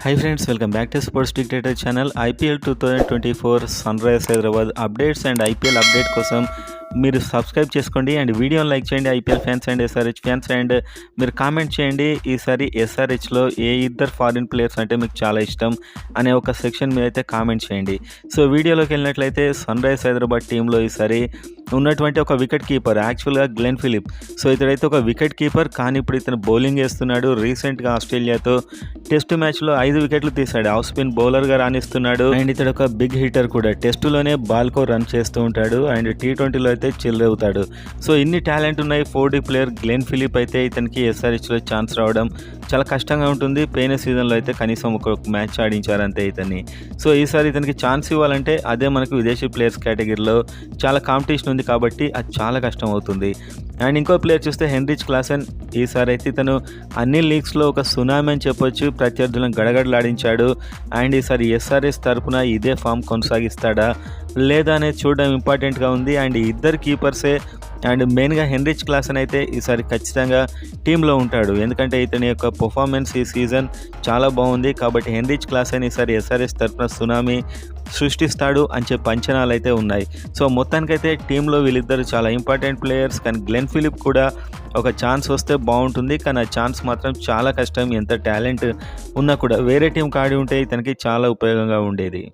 Hi friends, welcome back to Sports Dictator channel. IPL 2024 Sunrisers Hyderabad updates and IPL update కోసం మీరు subscribe చేసుకోండి and వీడియోని like చేయండి. IPL fans and SRH fans and మీరు comment చేయండి. ఈసారి ఎస్ఆర్హెచ్లో ఏ ఇద్దరు ఫారిన్ ప్లేయర్స్ అంటే మీకు చాలా ఇష్టం అనే ఒక సెక్షన్ మీద అయితే కామెంట్ చేయండి. సో వీడియోలోకి వెళ్ళినట్లయితే సన్రైజర్స్ హైదరాబాద్ టీంలో ఈసారి ఉన్నటువంటి ఒక వికెట్ కీపర్ యాక్చువల్గా గ్లెన్ ఫిలిప్. సో ఇతడైతే ఒక వికెట్ కీపర్, కానీ ఇప్పుడు ఇతను బౌలింగ్ వేస్తున్నాడు. రీసెంట్గా ఆస్ట్రేలియాతో టెస్ట్ మ్యాచ్లో 5 వికెట్లు తీశాడు. ఆఫ్ స్పిన్ బౌలర్గా రాణిస్తున్నాడు అండ్ ఇతడు ఒక బిగ్ హిటర్ కూడా. టెస్టులోనే బాల్కో రన్ చేస్తూ ఉంటాడు అండ్ T20లో అయితే చిల్ అవుతాడు. సో ఇన్ని టాలెంట్ ఉన్నాయి 4D ప్లేయర్ గ్లెన్ ఫిలిప్. అయితే ఇతనికి ఎస్ఆర్హెచ్లో ఛాన్స్ రావడం చాలా కష్టంగా ఉంటుంది. పోయిన సీజన్లో అయితే కనీసం ఒక మ్యాచ్ ఆడించారంతే ఇతన్ని. సో ఈసారి ఇతనికి ఛాన్స్ ఇవ్వాలంటే అదే మనకు విదేశీ ప్లేయర్స్ కేటగిరీలో చాలా కాంపిటీషన్ ఉంది కాబట్టి అది చాలా కష్టం అవుతుంది. అండ్ ఇంకో ప్లేయర్ చూస్తే హెన్రిచ్ క్లాసెన్. ఈసారి అయితే ఇతను అన్ని లీగ్స్లో ఒక సునామీ అని చెప్పొచ్చు. ప్రత్యర్థులను గడగడలాడించాడు అండ్ ఈసారి ఎస్ఆర్హెచ్ తరపున ఇదే ఫామ్ కొనసాగిస్తాడా లేదా అనేది చూడడం ఇంపార్టెంట్గా ఉంది. అండ్ ఇద్దరు కీపర్సే అండ్ మెయిన్గా హెన్రిచ్ క్లాసెన్ అయితే ఈసారి ఖచ్చితంగా టీంలో ఉంటాడు, ఎందుకంటే ఇతని యొక్క పర్ఫార్మెన్స్ ఈ సీజన్ చాలా బాగుంది. కాబట్టి హెన్రిచ్ క్లాసెన్ ఈసారి ఎస్ఆర్హెచ్ తరపున సునామీ సృష్టిస్తాడు అని చెప్పి అంచనాలు అయితే ఉన్నాయి. సో మొత్తానికైతే టీంలో వీళ్ళిద్దరు చాలా ఇంపార్టెంట్ ప్లేయర్స్, కానీ గ్లెన్ ఫిలిప్ కూడా ఒక ఛాన్స్ వస్తే బాగుంటుంది, కానీ ఆ ఛాన్స్ మాత్రం చాలా కష్టం. ఎంత టాలెంట్ ఉన్నా కూడా వేరే టీంకి ఆడి ఉంటే ఇతనికి చాలా ఉపయోగంగా ఉండేది.